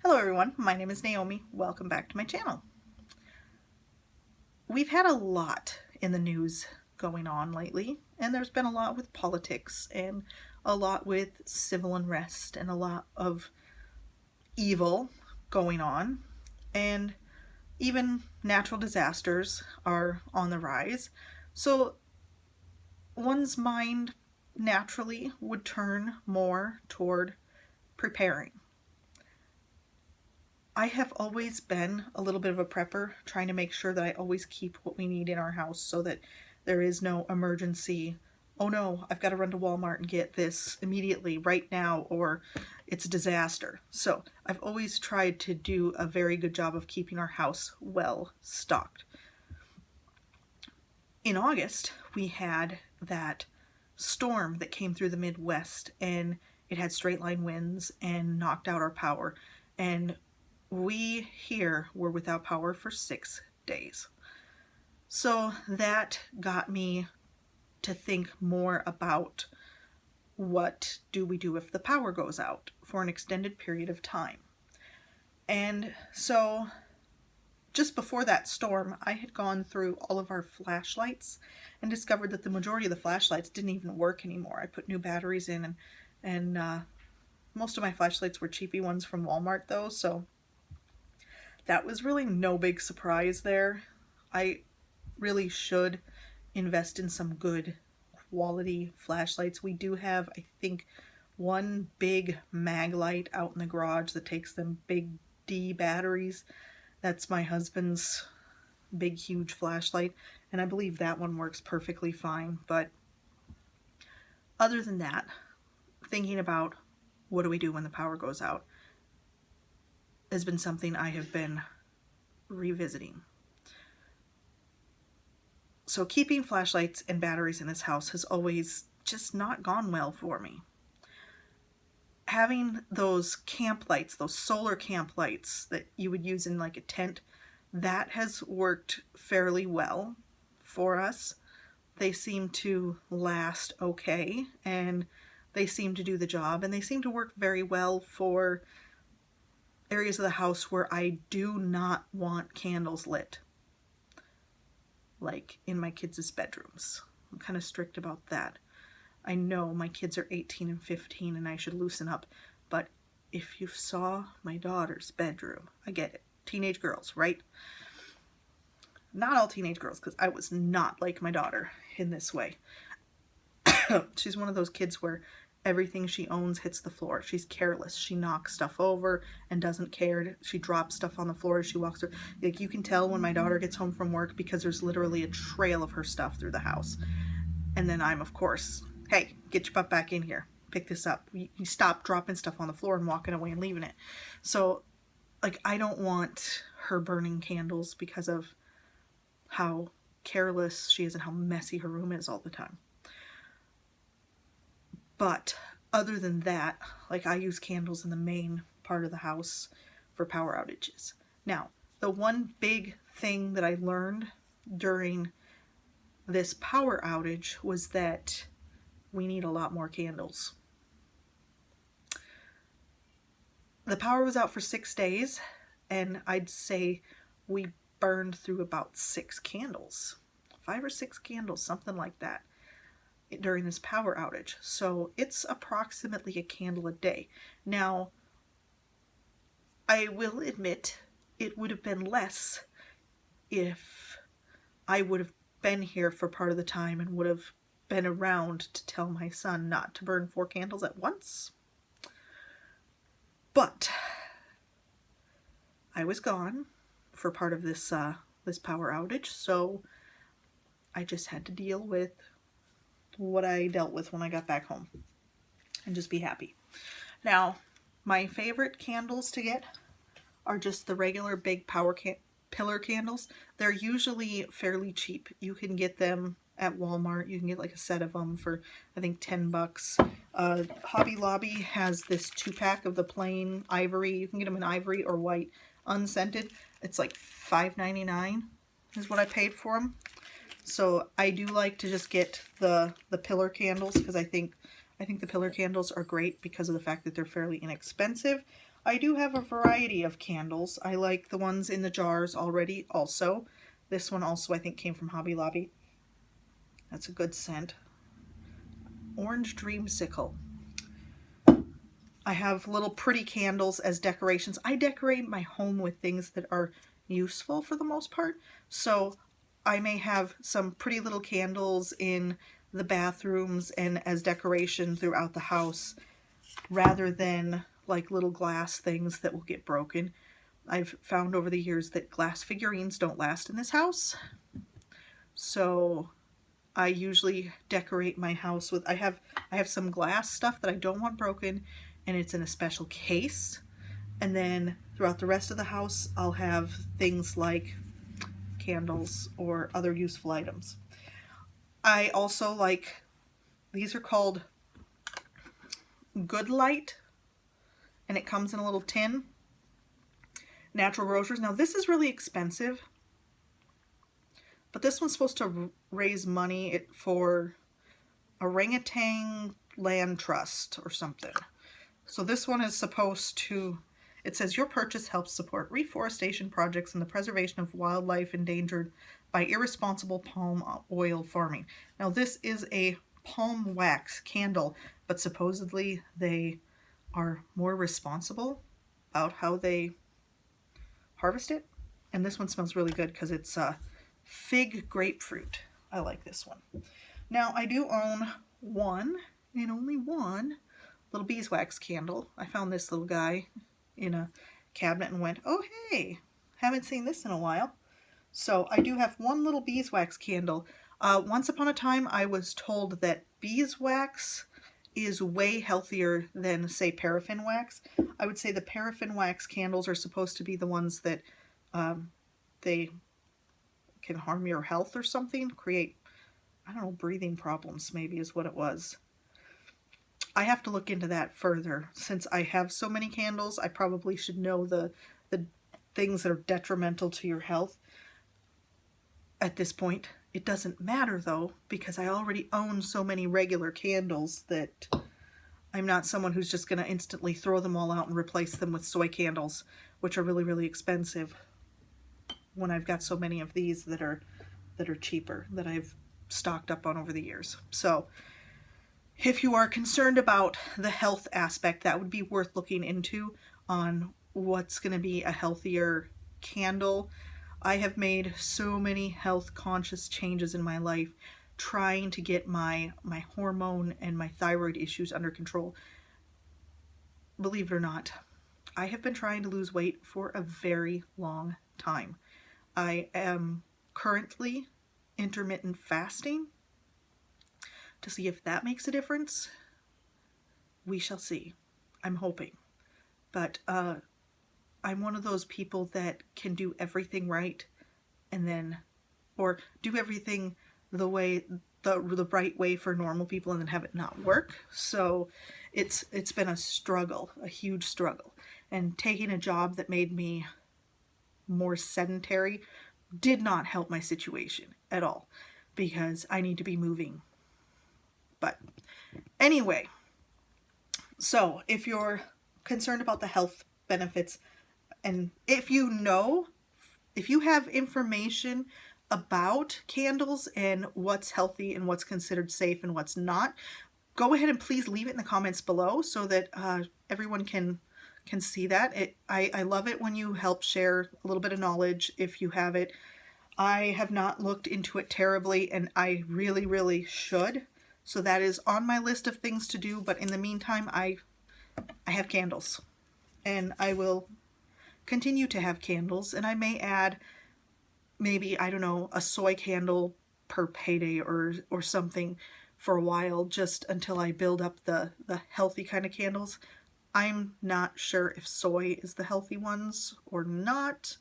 Hello everyone, my name is Naomi. Welcome back to my channel. We've had a lot in the news going on lately, and there's been a lot with politics and a lot with civil unrest and a lot of evil going on, and even natural disasters are on the rise. So one's mind naturally would turn more toward preparing. I have always been a little bit of a prepper, trying to make sure that I always keep what we need in our house so that there is no emergency. Oh no, I've got to run to Walmart and get this immediately right now, or it's a disaster. So I've always tried to do a very good job of keeping our house well stocked. In August, we had that storm that came through the Midwest, and it had straight line winds and knocked out our power. And we here were without power for 6 days. So that got me to think more about what do we do if the power goes out for an extended period of time. And so just before that storm, I had gone through all of our flashlights and discovered that the majority of the flashlights didn't even work anymore. I put new batteries in, and most of my flashlights were cheapy ones from Walmart though, so that was really no big surprise there. I really should invest in some good quality flashlights. We do have, I think, one big mag light out in the garage that takes them big D batteries. That's my husband's big, huge flashlight, and I believe that one works perfectly fine. But other than that, thinking about what do we do when the power goes out has been something I have been revisiting. So keeping flashlights and batteries in this house has always just not gone well for me. Having those camp lights, those solar camp lights that you would use in like a tent, that has worked fairly well for us. They seem to last okay, and they seem to do the job, and they seem to work very well for areas of the house where I do not want candles lit, like in my kids' bedrooms. I'm kind of strict about that. I know my kids are 18 and 15 and I should loosen up, but if you saw my daughter's bedroom, I get it. Teenage girls, right? Not all teenage girls, because I was not like my daughter in this way. She's one of those kids where everything she owns hits the floor. She's careless. She knocks stuff over and doesn't care. She drops stuff on the floor as she walks through. Like, you can tell when my daughter gets home from work because there's literally a trail of her stuff through the house. And then I'm, of course, hey, get your butt back in here. Pick this up. You stop dropping stuff on the floor and walking away and leaving it. So, like, I don't want her burning candles because of how careless she is and how messy her room is all the time. But other than that, like, I use candles in the main part of the house for power outages. Now, the one big thing that I learned during this power outage was that we need a lot more candles. The power was out for 6 days, and I'd say we burned through about 6 candles. 5 or 6 candles, something like that, during this power outage. So it's approximately a candle a day. Now, I will admit it would have been less if I would have been here for part of the time and would have been around to tell my son not to burn 4 candles at once. But I was gone for part of this this power outage, so I just had to deal with what I dealt with when I got back home and just be happy. Now, my favorite candles to get are just the regular big pillar candles. They're usually fairly cheap. You can get them at Walmart. You can get like a set of them for, I think, $10. Hobby Lobby has this 2-pack of the plain ivory. You can get them in ivory or white, unscented. It's like $5.99 is what I paid for them. So I do like to just get the pillar candles because I think the pillar candles are great because of the fact that they're fairly inexpensive. I do have a variety of candles. I like the ones in the jars already also. This one also I think came from Hobby Lobby. That's a good scent. Orange Dreamsicle. I have little pretty candles as decorations. I decorate my home with things that are useful for the most part. So I may have some pretty little candles in the bathrooms and as decoration throughout the house rather than like little glass things that will get broken. I've found over the years that glass figurines don't last in this house. So I usually decorate my house with, I have some glass stuff that I don't want broken, and it's in a special case. And then throughout the rest of the house, I'll have things like candles or other useful items. I also like, these are called Good Light, and it comes in a little tin. Natural Rosers. Now this is really expensive, but this one's supposed to raise money for Orangutan Land Trust or something. So this one is supposed to, it says your purchase helps support reforestation projects and the preservation of wildlife endangered by irresponsible palm oil farming. Now this is a palm wax candle, but supposedly they are more responsible about how they harvest it. And this one smells really good because it's fig grapefruit. I like this one. Now I do own one, and only one, little beeswax candle. I found this little guy in a cabinet and went, oh hey, haven't seen this in a while. So I do have one little beeswax candle. Once upon a time I was told that beeswax is way healthier than, say, paraffin wax. I would say the paraffin wax candles are supposed to be the ones that they can harm your health or something, create, I don't know, breathing problems maybe is what it was. I have to look into that further. Since I have so many candles, I probably should know the things that are detrimental to your health. At this point, it doesn't matter though, because I already own so many regular candles that I'm not someone who's just going to instantly throw them all out and replace them with soy candles, which are really, really expensive, when I've got so many of these that are cheaper, that I've stocked up on over the years. So if you are concerned about the health aspect, that would be worth looking into on what's going to be a healthier candle. I have made so many health conscious changes in my life trying to get my hormone and my thyroid issues under control. Believe it or not, I have been trying to lose weight for a very long time. I am currently intermittent fasting to see if that makes a difference. We shall see. I'm hoping. But I'm one of those people that can do everything right and then, or do everything the right way for normal people and then have it not work. So it's been a struggle, a huge struggle. And taking a job that made me more sedentary did not help my situation at all, because I need to be moving. But anyway, so if you're concerned about the health benefits, and if you have information about candles and what's healthy and what's considered safe and what's not, go ahead and please leave it in the comments below so that everyone can see that. I love it when you help share a little bit of knowledge if you have it. I have not looked into it terribly, and I really, really should. So that is on my list of things to do. But in the meantime, I have candles, and I will continue to have candles, and I may add maybe, I don't know, a soy candle per payday or something for a while, just until I build up the healthy kind of candles. I'm not sure if soy is the healthy ones or not,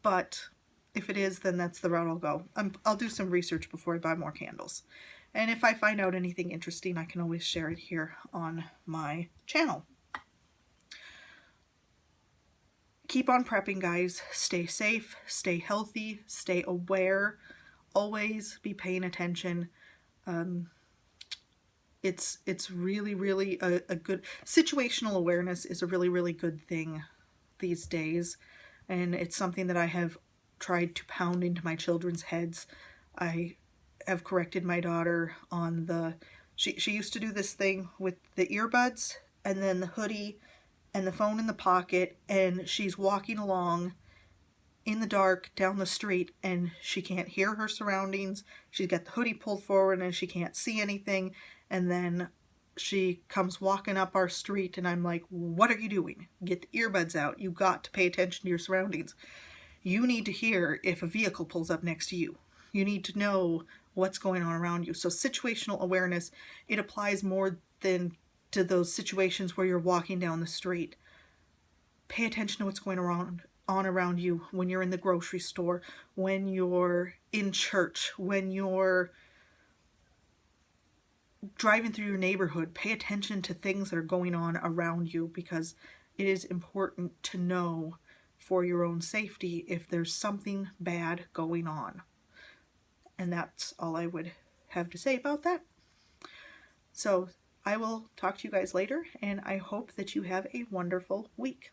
but if it is, then that's the route I'll go. I'll do some research before I buy more candles. And if I find out anything interesting, I can always share it here on my channel. Keep on prepping, guys. Stay safe, stay healthy, stay aware. Always be paying attention. It's really, really a good situational awareness is a really, really good thing these days. And it's something that I have tried to pound into my children's heads. I have corrected my daughter on she used to do this thing with the earbuds and then the hoodie and the phone in the pocket, and she's walking along in the dark down the street and she can't hear her surroundings. She's got the hoodie pulled forward and she can't see anything. And then she comes walking up our street and I'm like, what are you doing? Get the earbuds out. You got to pay attention to your surroundings. You need to hear if a vehicle pulls up next to you. You need to know what's going on around you. So situational awareness, it applies more than to those situations where you're walking down the street. Pay attention to what's going on around you when you're in the grocery store, when you're in church, when you're driving through your neighborhood. Pay attention to things that are going on around you, because it is important to know for your own safety if there's something bad going on. And that's all I would have to say about that. So I will talk to you guys later, and I hope that you have a wonderful week.